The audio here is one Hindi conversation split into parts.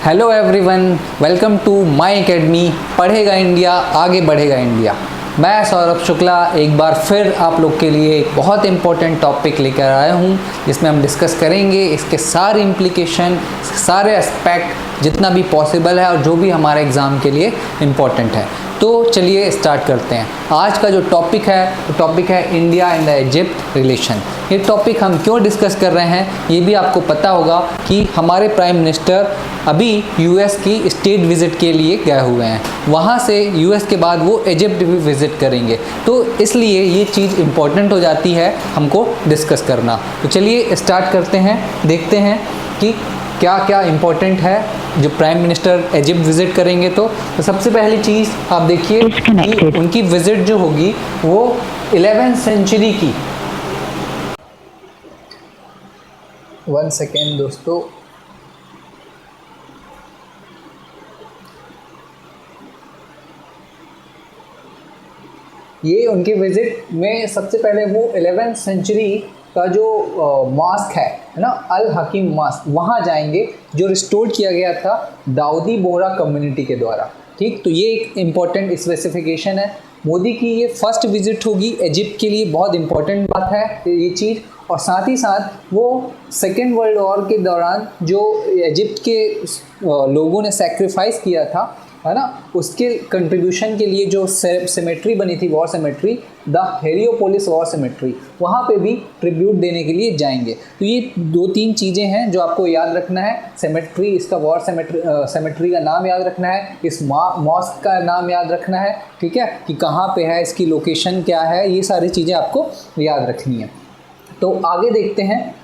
Hello everyone, welcome to my academy पढ़ेगा इंडिया आगे बढ़ेगा इंडिया। मैं सौरभ शुक्ला एक बार फिर आप लोग के लिए एक बहुत इम्पोर्टेंट टॉपिक लेकर आया हूँ, जिसमें हम डिस्कस करेंगे इसके सारे इम्प्लीकेशन, सारे एस्पेक्ट जितना भी पॉसिबल है और जो भी हमारे एग्ज़ाम के लिए इम्पोर्टेंट है। तो चलिए स्टार्ट करते हैं। आज का जो टॉपिक है वो टॉपिक है India and the Egypt relation. ये टॉपिक हम क्यों डिस्कस कर रहे हैं ये भी आपको पता होगा कि हमारे प्राइम मिनिस्टर अभी यूएस की स्टेट विज़िट के लिए गए हुए हैं। वहाँ से यूएस के बाद वो इजिप्ट भी विज़िट करेंगे, तो इसलिए ये चीज़ इम्पॉर्टेंट हो जाती है हमको डिस्कस करना। तो चलिए स्टार्ट करते हैं, देखते हैं कि क्या क्या इम्पोर्टेंट है जो प्राइम मिनिस्टर इजिप्ट विज़िट करेंगे। तो सबसे पहली चीज़ आप देखिए कि उनकी विज़िट जो होगी वो 11th सेंचुरी की। 1 सेकेंड दोस्तों, ये उनके विज़िट में सबसे पहले वो 11th सेंचुरी का जो मॉस्क है ना, अल हकीम मॉस्क, वहाँ जाएंगे जो रिस्टोर किया गया था दाऊदी बोहरा कम्युनिटी के द्वारा। ठीक, तो ये एक इम्पॉर्टेंट स्पेसिफिकेशन है। मोदी की ये फर्स्ट विज़िट होगी इजिप्ट के लिए, बहुत इम्पॉर्टेंट बात है ये चीज़। और साथ ही साथ वो सेकेंड वर्ल्ड वॉर के दौरान जो इजिप्ट के लोगों ने सेक्रीफाइस किया था, है ना, उसके कंट्रीब्यूशन के लिए जो सेमेट्री बनी थी, war cemetery, the Heliopolis war cemetery, वहाँ पे भी ट्रिब्यूट देने के लिए जाएंगे। तो ये 2-3 चीज़ें हैं जो आपको याद रखना है। सेमेट्री, इसका वॉर सेमेट्री का नाम याद रखना है, इस मॉस्क का नाम याद रखना है, ठीक है, कि कहाँ पे है, इसकी लोकेशन क्या है, ये सारी चीज़ें आपको याद रखनी है। तो आगे देखते हैं,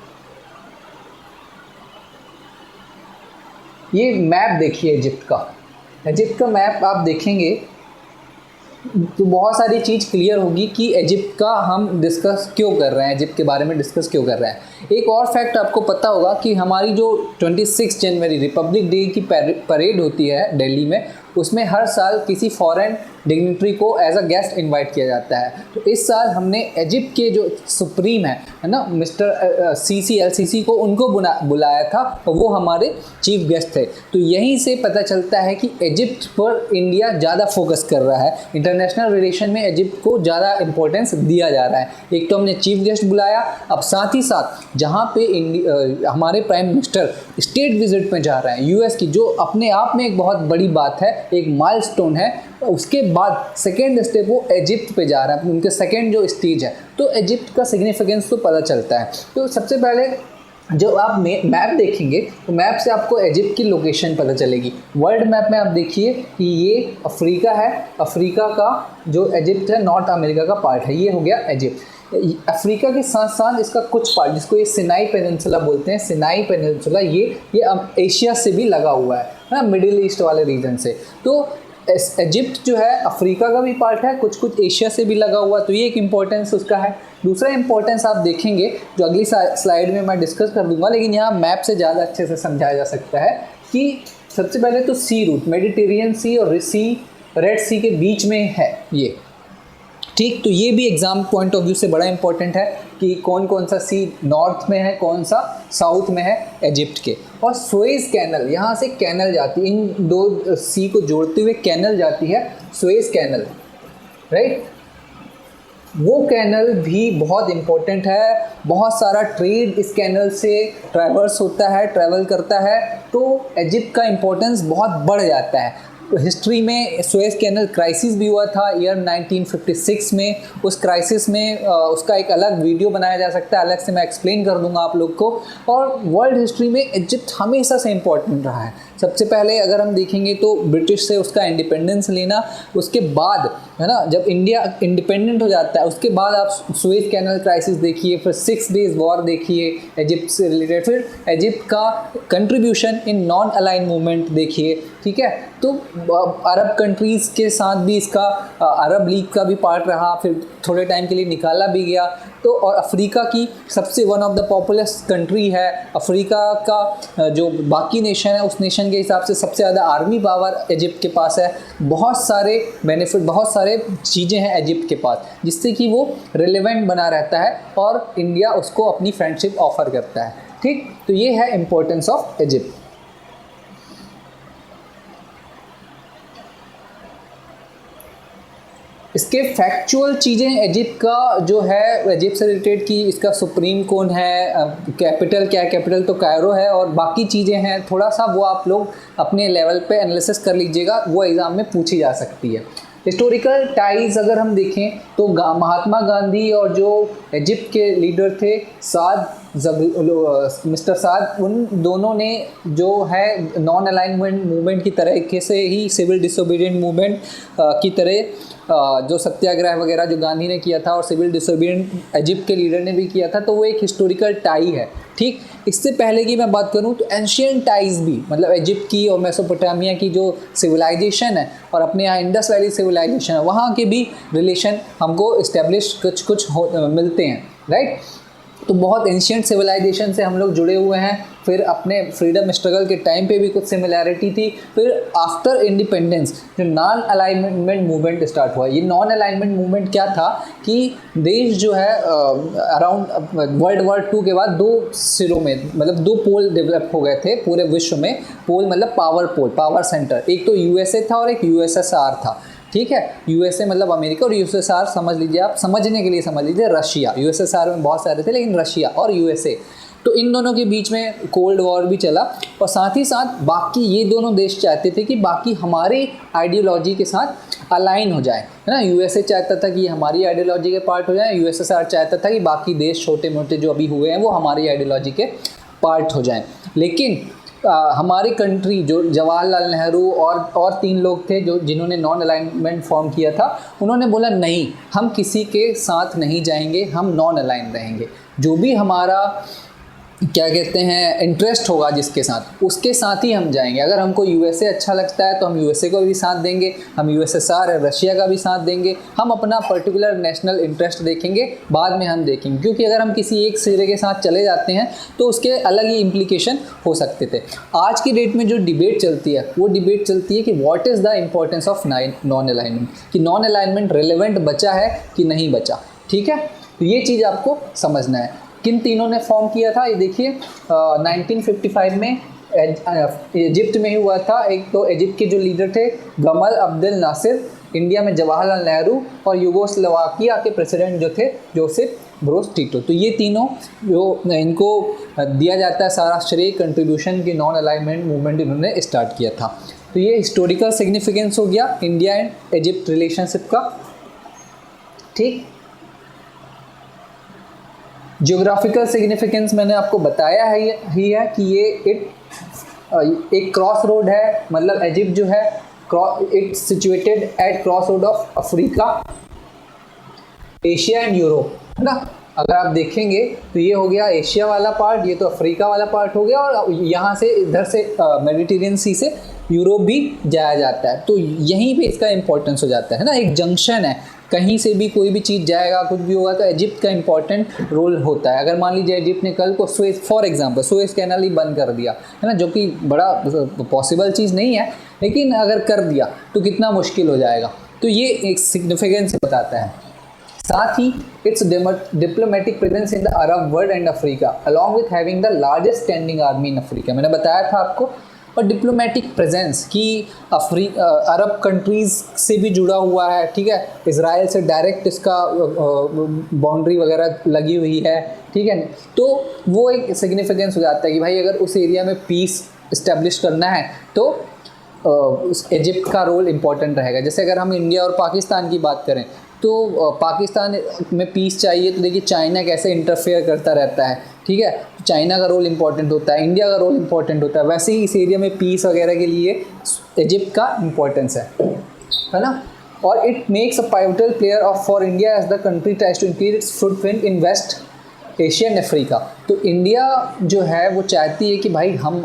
ये मैप देखिए इजिप्ट का मैप आप देखेंगे तो बहुत सारी चीज़ क्लियर होगी कि इजिप्ट का हम डिस्कस क्यों कर रहे हैं, इजिप्ट के बारे में डिस्कस क्यों कर रहे हैं। एक और फैक्ट आपको पता होगा कि हमारी जो 26 जनवरी रिपब्लिक डे की परेड होती है दिल्ली में, उसमें हर साल किसी फॉरेन डिग्निटरी को एज अ गेस्ट इनवाइट किया जाता है। तो इस साल हमने इजिप्ट के जो सुप्रीम है ना, मिस्टर सीसी एल-सीसी को, उनको बुलाया था और वो हमारे चीफ गेस्ट थे। तो यहीं से पता चलता है कि इजिप्ट पर इंडिया ज़्यादा फोकस कर रहा है, इंटरनेशनल रिलेशन में इजिप्ट को ज़्यादा इंपॉर्टेंस दिया जा रहा है। एक तो हमने चीफ गेस्ट बुलाया, अब साथ ही साथ जहाँ पे हमारे प्राइम मिनिस्टर स्टेट विजिट में जा रहे हैं यूएस की, जो अपने आप में एक बहुत बड़ी बात है, एक माइलस्टोन है। उसके बाद सेकेंड स्टेप वो इजिप्ट पे जा रहा है, उनके सेकेंड जो स्टेज है, तो इजिप्ट का सिग्निफिकेंस तो पता चलता है। तो सबसे पहले जब आप मैप देखेंगे तो मैप से आपको इजिप्ट की लोकेशन पता चलेगी। वर्ल्ड मैप में आप देखिए कि ये अफ्रीका है, अफ्रीका का जो इजिप्ट है नॉर्थ अमेरिका का पार्ट है, ये हो गया इजिप्ट। अफ्रीका के साथ साथ इसका कुछ पार्ट, जिसको ये सिनाई पेनिनसुला बोलते हैं, सिनाई पेनिनसुला, ये एशिया से भी लगा हुआ है ना, मिडिल ईस्ट वाले रीजन से। तो इजिप्ट जो है अफ्रीका का भी पार्ट है, कुछ एशिया से भी लगा हुआ, तो ये एक इम्पोर्टेंस उसका है। दूसरा इम्पोर्टेंस आप देखेंगे जो अगली स्लाइड में मैं डिस्कस कर दूंगा, लेकिन यहाँ मैप से ज़्यादा अच्छे से समझाया जा सकता है कि सबसे पहले तो सी रूट, मेडिटेरियन सी और रेड सी के बीच में है ये। ठीक, तो ये भी एग्जाम पॉइंट ऑफ व्यू से बड़ा इंपॉर्टेंट है कि कौन कौन सा सी नॉर्थ में है, कौन सा साउथ में है इजिप्ट के। और सुएज कैनल, यहाँ से कैनल जाती है, इन दो सी को जोड़ते हुए कैनल जाती है, सुएज कैनल, राइट। वो कैनल भी बहुत इम्पोर्टेंट है, बहुत सारा ट्रेड इस कैनल से ट्रैवर्स होता है, ट्रैवल करता है, तो इजिप्ट का इम्पोर्टेंस बहुत बढ़ जाता है। हिस्ट्री में सुएज कैनल क्राइसिस भी हुआ था ईयर 1956 में। उस क्राइसिस में उसका एक अलग वीडियो बनाया जा सकता है, अलग से मैं एक्सप्लेन कर दूंगा आप लोग को। और वर्ल्ड हिस्ट्री में इजिप्ट हमेशा से इम्पोर्टेंट रहा है। सबसे पहले अगर हम देखेंगे तो ब्रिटिश से उसका इंडिपेंडेंस लेना, उसके बाद है ना, जब इंडिया इंडिपेंडेंट हो जाता है उसके बाद आप सुएज कैनल क्राइसिस देखिए, फिर 6 डेज वॉर देखिए इजिप्ट से रिलेटेड, फिर इजिप्ट का contribution in non align movement देखिए, ठीक है। तो अरब कंट्रीज़ के साथ भी इसका अरब लीग का भी पार्ट रहा, फिर थोड़े टाइम के लिए निकाला भी गया। तो और अफ्रीका की सबसे one of the populace country है। अफ्रीका का जो बाकी नेशन है उस नेशन के हिसाब से सबसे ज़्यादा आर्मी पावर इजिप्ट के पास है। बहुत सारे बेनिफिट, बहुत सारे चीज़ें हैं इजिप्ट के पास जिससे कि वो रिलेवेंट बना रहता है और इंडिया उसको अपनी फ्रेंडशिप ऑफर करता है। ठीक, तो ये है इम्पोर्टेंस ऑफ इजिप्ट। इसके फैक्चुअल चीज़ें इजिप्ट का जो है, इजिप्ट से रिलेटेड की इसका सुप्रीम कौन है, कैपिटल क्या है, कैपिटल तो कायरो है, और बाकी चीज़ें हैं थोड़ा सा वो आप लोग अपने लेवल पे एनालिसिस कर लीजिएगा, वो एग्ज़ाम में पूछी जा सकती है। हिस्टोरिकल टाइज अगर हम देखें तो महात्मा गांधी और जो इजिप्ट के लीडर थे मिस्टर साद, उन दोनों ने जो है नॉन अलाइनमेंट मूवमेंट की तरीके से ही सिविल डिसोबीडियंट मूवमेंट की तरह जो सत्याग्रह वगैरह जो गांधी ने किया था और सिविल डिसोबीडियंट इजिप्ट के लीडर ने भी किया था, तो वो एक हिस्टोरिकल टाई है। ठीक, इससे पहले की मैं बात करूं तो एंशियंट टाइज भी, मतलब इजिप्ट की और मेसोपोटामिया की जो सिविलाइजेशन है और अपने यहाँ इंडस वैली सिविलाइजेशन है, वहाँ के भी रिलेशन हमको इस्टेब्लिश कुछ मिलते हैं, राइट। तो बहुत एंशियंट सिविलाइजेशन से हम लोग जुड़े हुए हैं। फिर अपने फ्रीडम स्ट्रगल के टाइम पे भी कुछ सिमिलैरिटी थी। फिर आफ्टर इंडिपेंडेंस जो नॉन अलाइनमेंट मूवमेंट स्टार्ट हुआ। ये नॉन अलाइनमेंट मूवमेंट क्या था कि देश जो है अराउंड वर्ल्ड वॉर 2 के बाद दो सिरों में, मतलब दो पोल डेवलप हो गए थे पूरे विश्व में। पोल मतलब पावर पोल, पावर सेंटर। एक तो यूएसए था और एक यूएसएसआर था। ठीक है, यूएसए मतलब अमेरिका और यूएसएसआर समझ लीजिए, आप समझने के लिए समझ लीजिए रशिया। यूएसएसआर में बहुत सारे थे लेकिन रशिया और यूएसए, तो इन दोनों के बीच में कोल्ड वॉर भी चला। और साथ ही साथ बाकी ये दोनों देश चाहते थे कि बाकी हमारे आइडियोलॉजी के साथ अलाइन हो जाए, है ना। यूएसए चाहता था कि हमारी आइडियोलॉजी के पार्ट हो जाए, यूएसएसआर चाहता था कि बाकी देश छोटे मोटे जो अभी हुए हैं वो हमारी आइडियोलॉजी के पार्ट हो जाएं। लेकिन हमारी कंट्री जो जवाहरलाल नेहरू और 3 लोग थे जो जिन्होंने नॉन अलाइनमेंट फॉर्म किया था, उन्होंने बोला नहीं, हम किसी के साथ नहीं जाएंगे, हम नॉन अलाइन रहेंगे। जो भी हमारा क्या कहते हैं इंटरेस्ट होगा जिसके साथ, उसके साथ ही हम जाएंगे। अगर हमको यूएसए अच्छा लगता है तो हम यूएसए को भी साथ देंगे, हम यूएसएसआर रशिया का भी साथ देंगे। हम अपना पर्टिकुलर नेशनल इंटरेस्ट देखेंगे, बाद में हम देखेंगे, क्योंकि अगर हम किसी एक सिरे के साथ चले जाते हैं तो उसके अलग ही इम्प्लीकेशन हो सकते थे। आज की डेट में जो डिबेट चलती है वो डिबेट चलती है कि what is the importance of non alignment, कि नॉन अलाइनमेंट रिलेवेंट बचा है कि नहीं बचा। ठीक है, तो ये चीज़ आपको समझना है। किन तीनों ने फॉर्म किया था ये देखिए। 1955 में इजिप्ट में ही हुआ था। एक तो इजिप्ट के जो लीडर थे गमल अब्देल नासिर, इंडिया में जवाहरलाल नेहरू, और यूगोस्लोवाकिया के प्रेसिडेंट जो थे जोसेफ ब्रोज टिटो। तो ये तीनों जो इनको दिया जाता है सारा श्रेय कंट्रीब्यूशन की नॉन अलाइनमेंट मूवमेंट इन्होंने स्टार्ट किया था। तो ये हिस्टोरिकल सिग्निफिकेंस हो गया इंडिया एंड इजिप्ट रिलेशनशिप का। ठीक, जियोग्राफिकल सिग्निफिकेंस मैंने आपको बताया ही है कि ये एक क्रॉस रोड है, मतलब इजिप्ट जो है it situated at cross road of Africa, Asia and Europe, है ना। अगर आप देखेंगे तो ये हो गया एशिया वाला पार्ट, ये तो अफ्रीका वाला पार्ट हो गया, और यहाँ से इधर से मेडिटेरियन सी से यूरोप भी जाया जाता है। तो यहीं पे इसका इंपॉर्टेंस हो जाता है ना, एक जंक्शन है, कहीं से भी कोई भी चीज़ जाएगा, कुछ भी होगा तो इजिप्ट का इंपॉर्टेंट रोल होता है। अगर मान लीजिए इजिप्ट ने कल को फॉर एग्जांपल सुएज कैनाल ही बंद कर दिया, है ना, जो कि बड़ा पॉसिबल चीज़ नहीं है, लेकिन अगर कर दिया तो कितना मुश्किल हो जाएगा। तो ये एक सिग्निफिकेंस बताता है। साथ ही its diplomatic presence in the Arab world and Africa along with having the largest standing army in Africa, मैंने बताया था आपको। और डिप्लोमेटिक प्रेजेंस की अरब कंट्रीज़ से भी जुड़ा हुआ है। ठीक है, इजराइल से डायरेक्ट इसका बाउंड्री वगैरह लगी हुई है। ठीक है, तो वो एक सिग्निफिकेंस हो जाता है कि भाई अगर उस एरिया में पीस इस्टेब्लिश करना है तो इजिप्ट का रोल इम्पॉर्टेंट रहेगा। जैसे अगर हम इंडिया और पाकिस्तान की बात करें तो पाकिस्तान में पीस चाहिए तो देखिए चाइना कैसे इंटरफेयर करता रहता है। ठीक है, चाइना का रोल इम्पॉर्टेंट होता है, इंडिया का रोल इम्पॉर्टेंट होता है। वैसे ही इस एरिया में पीस वगैरह के लिए इजिप्ट का इम्पोर्टेंस है ना। और it makes a pivotal player of for India as the country tries to increase its footprint in West Asia and Africa. तो इंडिया जो है वो चाहती है कि भाई हम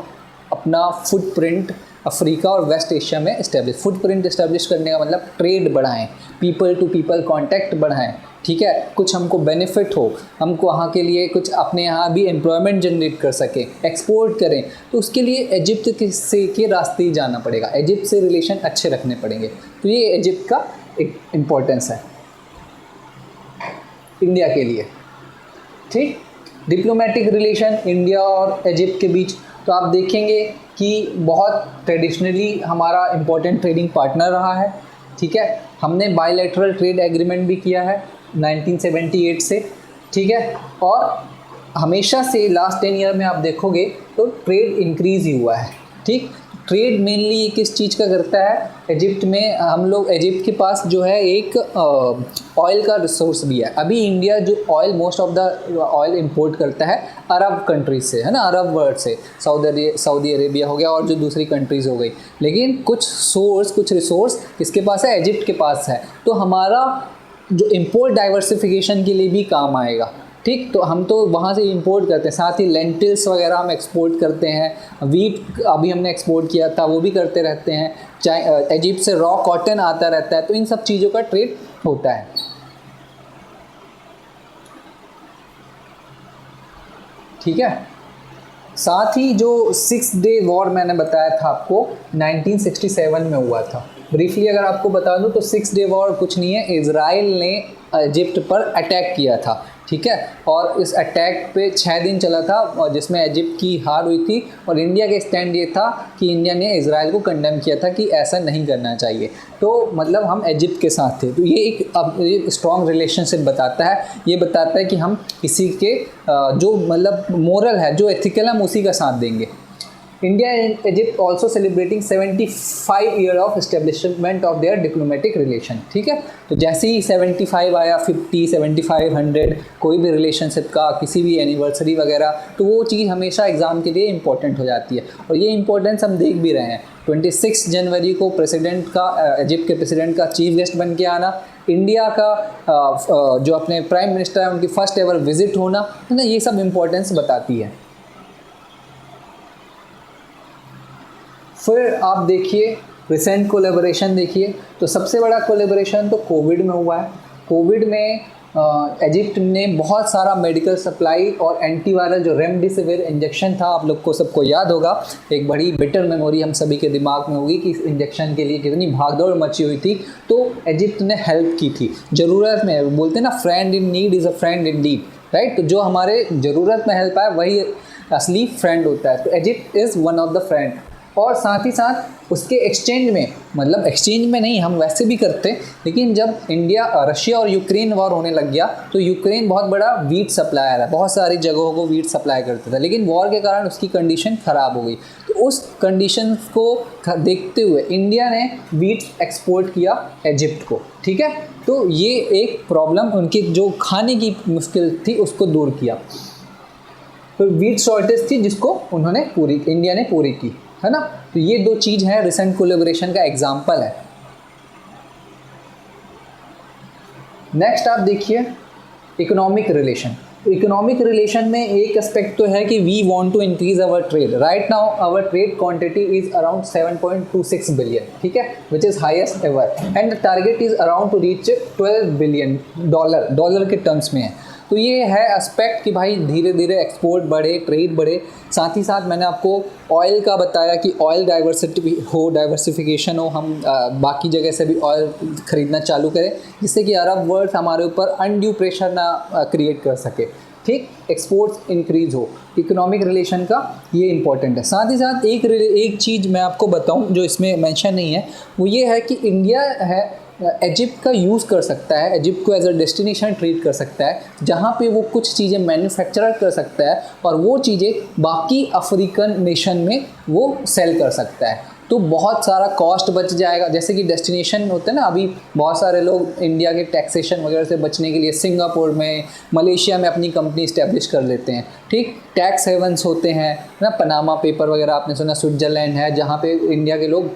अपना फुटप्रिंट अफ्रीका और वेस्ट एशिया में फुटप्रिंट इस्टेब्लिश करने का मतलब ट्रेड बढ़ाएं, पीपल टू पीपल कांटेक्ट बढ़ाएं। ठीक है, कुछ हमको बेनिफिट हो, हमको वहाँ के लिए कुछ अपने यहाँ भी एम्प्लॉयमेंट जनरेट कर सकें, एक्सपोर्ट करें, तो उसके लिए इजिप्ट के रास्ते ही जाना पड़ेगा, इजिप्ट से रिलेशन अच्छे रखने पड़ेंगे। तो ये इजिप्ट का एक इम्पोर्टेंस है इंडिया के लिए। ठीक, डिप्लोमेटिक रिलेशन इंडिया और इजिप्ट के बीच, तो आप देखेंगे कि बहुत ट्रेडिशनली हमारा इम्पोर्टेंट ट्रेडिंग पार्टनर रहा है, ठीक है। हमने बायलैटरल ट्रेड एग्रीमेंट भी किया है 1978 से, ठीक है। और हमेशा से लास्ट 10 ईयर में आप देखोगे तो ट्रेड इंक्रीज़ ही हुआ है, ठीक। ट्रेड मेनली किस चीज़ का करता है, इजिप्ट में हम लोग, इजिप्ट के पास जो है एक ऑयल का रिसोर्स भी है। अभी इंडिया जो oil, most of the oil import करता है अरब कंट्रीज से, है ना, अरब वर्ल्ड से, सऊदी अरेबिया हो गया और जो दूसरी कंट्रीज़ हो गई। लेकिन कुछ रिसोर्स किसके पास है, इजिप्ट के पास है। तो हमारा जो इम्पोर्ट डाइवर्सिफिकेशन के लिए भी काम आएगा, ठीक। तो हम तो वहाँ से इंपोर्ट करते हैं, साथ ही लेंटिल्स वगैरह हम एक्सपोर्ट करते हैं, वीट अभी हमने एक्सपोर्ट किया था, वो भी करते रहते हैं। चाहे इजिप्ट से रॉ कॉटन आता रहता है, तो इन सब चीज़ों का ट्रेड होता है, ठीक है। साथ ही जो 6 डे वॉर मैंने बताया था आपको 1967 में हुआ था, ब्रीफली अगर आपको बता दूं तो 6 डे वॉर कुछ नहीं है, इज़राइल ने इजिप्ट पर अटैक किया था, ठीक है। और इस अटैक पे 6 दिन चला था, और जिसमें इजिप्ट की हार हुई थी। और इंडिया का स्टैंड ये था कि इंडिया ने इज़राइल को कंडेम किया था कि ऐसा नहीं करना चाहिए। तो मतलब हम इजिप्ट के साथ थे। तो ये एक स्ट्रॉन्ग रिलेशनशिप बताता है, ये बताता है कि हम किसी के जो मतलब मोरल है, जो एथिकल है, हम उसी का साथ देंगे। India and Egypt also celebrating 75 year of establishment of their diplomatic relation, ठीक है। तो जैसे ही 75 आया, 50, 75, 100 कोई भी रिलेशनशिप का किसी भी एनिवर्सरी वगैरह, तो वो चीज़ हमेशा एग्ज़ाम के लिए इंपॉर्टेंट हो जाती है। और ये इंपॉर्टेंस हम देख भी रहे हैं। 26 जनवरी को प्रेसिडेंट का, इजिप्ट के प्रेसिडेंट का चीफ गेस्ट बन के आना, इंडिया का जो अपने प्राइम मिनिस्टर है उनकी फर्स्ट एवर विजिट होना, है ना, ये सब इम्पोर्टेंस बताती है। फिर आप देखिए रिसेंट कोलैबोरेशन देखिए, तो सबसे बड़ा कोलैबोरेशन तो कोविड में हुआ है। कोविड में इजिप्ट ने बहुत सारा मेडिकल सप्लाई और एंटीवायरल जो रेमडेसिविर इंजेक्शन था, आप लोग को सबको याद होगा, एक बड़ी बिटर मेमोरी हम सभी के दिमाग में होगी कि इस इंजेक्शन के लिए कितनी भागदौड़ मची हुई थी। तो इजिप्ट ने हेल्प की थी, ज़रूरत में, बोलते हैं ना, friend in need is a friend in deed, right. तो जो हमारे ज़रूरत में हेल्प आए वही असली फ्रेंड होता है। तो Egypt is one of the friend. और साथ ही साथ उसके एक्सचेंज में, मतलब एक्सचेंज में नहीं, हम वैसे भी करते, लेकिन जब रशिया और यूक्रेन वॉर होने लग गया तो यूक्रेन बहुत बड़ा वीट सप्लायर है, बहुत सारी जगहों को वीट सप्लाई करता था, लेकिन वॉर के कारण उसकी कंडीशन ख़राब हो गई। तो उस कंडीशन को देखते हुए इंडिया ने वीट एक्सपोर्ट किया इजिप्ट को, ठीक है। तो ये एक प्रॉब्लम, उनकी जो खाने की मुश्किल थी उसको दूर किया। तो वीट शॉर्टेज थी जिसको इंडिया ने पूरी की, है ना। तो ये दो चीज़ है, रिसेंट कोलैबोरेशन का एग्जांपल है। नेक्स्ट आप देखिए इकोनॉमिक रिलेशन। तो इकोनॉमिक रिलेशन में एक एस्पेक्ट तो है कि we want to increase our trade. Right now our trade quantity is around 7.26 billion, ठीक है, which is highest ever, and the target is around to reach 12 billion dollar के टर्म्स में है। तो ये है एस्पेक्ट कि भाई धीरे धीरे एक्सपोर्ट बढ़े, ट्रेड बढ़े। साथ ही साथ मैंने आपको ऑयल का बताया कि ऑयल डाइवर्सिफिकेशन हो, हम बाकी जगह से भी ऑयल ख़रीदना चालू करें, जिससे कि अरब वर्ल्ड हमारे ऊपर अनड्यू प्रेशर ना क्रिएट कर सके, ठीक। एक्सपोर्ट्स इंक्रीज हो, इकोनॉमिक रिलेशन का ये इंपॉर्टेंट है। साथ ही साथ एक चीज़ मैं आपको बताऊं जो इसमें मेंशन नहीं है, वो ये है कि इंडिया है इजिप्ट का यूज़ कर सकता है, इजिप्ट को एज अ डेस्टिनेशन ट्रीट कर सकता है, जहाँ पे वो कुछ चीज़ें मैन्युफैक्चर कर सकता है और वो चीज़ें बाकी अफ्रीकन नेशन में वो सेल कर सकता है। तो बहुत सारा कॉस्ट बच जाएगा। जैसे कि डेस्टिनेशन होते हैं ना, अभी बहुत सारे लोग इंडिया के टैक्सेशन वगैरह से बचने के लिए सिंगापुर में, मलेशिया में अपनी कंपनी इस्टेब्लिश कर लेते हैं, ठीक। टैक्स हेवन्स होते हैं ना, पनामा पेपर वगैरह आपने सुना, स्विट्ज़रलैंड है जहाँ पे इंडिया के लोग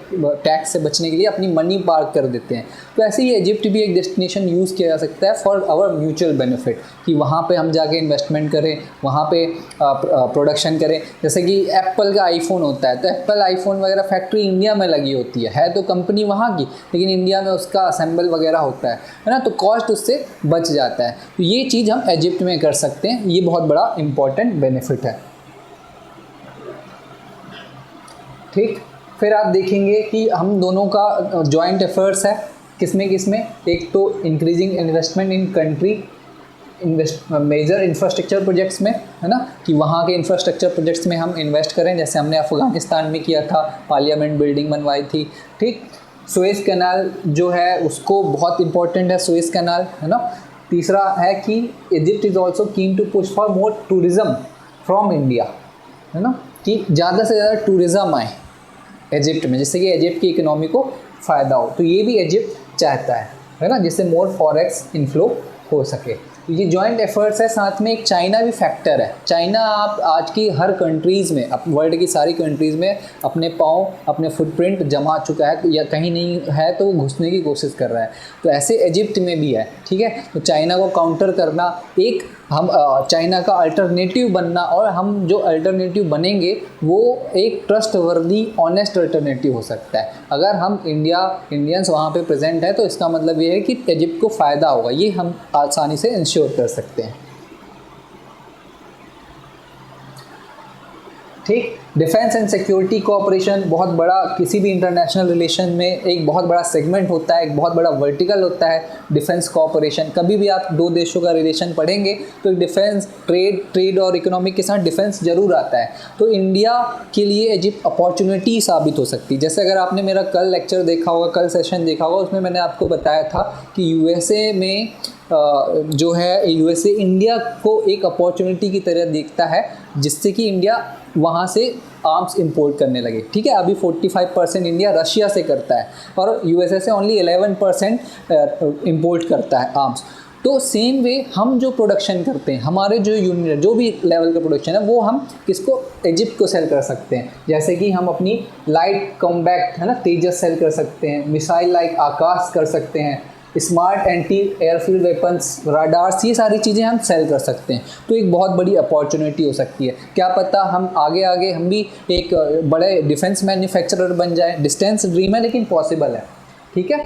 टैक्स से बचने के लिए अपनी मनी पार्क कर देते हैं। तो ऐसे ही इजिप्ट भी एक डेस्टिनेशन यूज़ किया जा सकता है फॉर आवर म्यूचुअल बेनिफिट, कि वहाँ पे हम जाके इन्वेस्टमेंट करें, वहाँ पे प्रोडक्शन करें। जैसे कि एप्पल का आईफोन होता है, तो एप्पल आईफोन वगैरह फैक्ट्री इंडिया में लगी होती है तो कंपनी वहाँ की, लेकिन इंडिया में उसका असेंबल वगैरह होता है ना, तो कॉस्ट उससे बच जाता है। तो ये चीज़ हम इजिप्ट में कर सकते हैं, ये बहुत बड़ा इंपॉर्टेंट बेनिफिट है, ठीक। फिर आप देखेंगे कि हम दोनों का जॉइंट एफर्ट्स है, किसमें, एक तो increasing investment in country, major infrastructure projects में, है ना, कि वहाँ के इंफ्रास्ट्रक्चर प्रोजेक्ट्स में हम इन्वेस्ट करें, जैसे हमने अफ़गानिस्तान में किया था, पार्लियामेंट बिल्डिंग बनवाई थी, ठीक। सुएज़ कैनाल जो है उसको बहुत इंपॉर्टेंट है, सुएज़ कैनाल, है ना। तीसरा है कि Egypt is also keen to push for more tourism from India, है ना, कि ज़्यादा से ज़्यादा टूरिज़्म आए इजिप्ट में, जिससे कि इजिप्ट की इकोनॉमी को फ़ायदा हो। तो ये भी इजिप्ट चाहता है ना, जिससे मोर फॉरेक्स इनफ्लो हो सके। ये जॉइंट एफर्ट्स है, साथ में एक चाइना भी फैक्टर है। चाइना आप आज की हर कंट्रीज़ में, अब वर्ल्ड की सारी कंट्रीज़ में अपने पाँव, अपने फुटप्रिंट जमा चुका है, या कहीं नहीं है तो वो घुसने की कोशिश कर रहा है। तो ऐसे इजिप्ट में भी है, ठीक है। तो चाइना को काउंटर करना, एक हम चाइना का अल्टरनेटिव बनना, और हम जो अल्टरनेटिव बनेंगे वो एक ट्रस्टवर्दी ऑनेस्ट अल्टरनेटिव हो सकता है। अगर हम इंडियंस वहाँ पे प्रेजेंट है तो इसका मतलब ये है कि इजिप्ट को फ़ायदा होगा, ये हम आसानी से इंश्योर कर सकते हैं, ठीक। डिफेंस एंड सिक्योरिटी कोऑपरेशन बहुत बड़ा, किसी भी इंटरनेशनल रिलेशन में एक बहुत बड़ा सेगमेंट होता है, एक बहुत बड़ा वर्टिकल होता है डिफेंस कोऑपरेशन। कभी भी आप दो देशों का रिलेशन पढ़ेंगे तो डिफेंस, ट्रेड और इकोनॉमिक के साथ डिफेंस जरूर आता है। तो इंडिया के लिए इजिप्ट अपॉर्चुनिटी साबित हो सकती है। जैसे अगर आपने मेरा कल लेक्चर देखा होगा, कल सेशन देखा होगा, उसमें मैंने आपको बताया था कि यूएसए में जो है, यूएसए इंडिया को एक अपॉर्चुनिटी की तरह देखता है, जिससे कि इंडिया वहाँ से आर्म्स इंपोर्ट करने लगे, ठीक है। अभी 45% इंडिया रशिया से करता है और यूएसए से ओनली 11% इंपोर्ट करता है आर्म्स। तो सेम वे हम जो प्रोडक्शन करते हैं, हमारे जो यूनिट, जो भी लेवल का प्रोडक्शन है, वो हम किसको, इजिप्ट को सेल कर सकते हैं। जैसे कि हम अपनी लाइट कॉम्बैक्ट, है ना, तेजस सेल कर सकते हैं, मिसाइल लाइक आकाश कर सकते हैं, स्मार्ट एंटी एयरफील्ड वेपन्स, राडार्स, ये सारी चीज़ें हम सेल कर सकते हैं। तो एक बहुत बड़ी अपॉर्चुनिटी हो सकती है। क्या पता हम आगे आगे हम भी एक बड़े डिफेंस मैन्युफैक्चरर बन जाए। डिस्टेंस ड्रीम है लेकिन पॉसिबल है, ठीक है।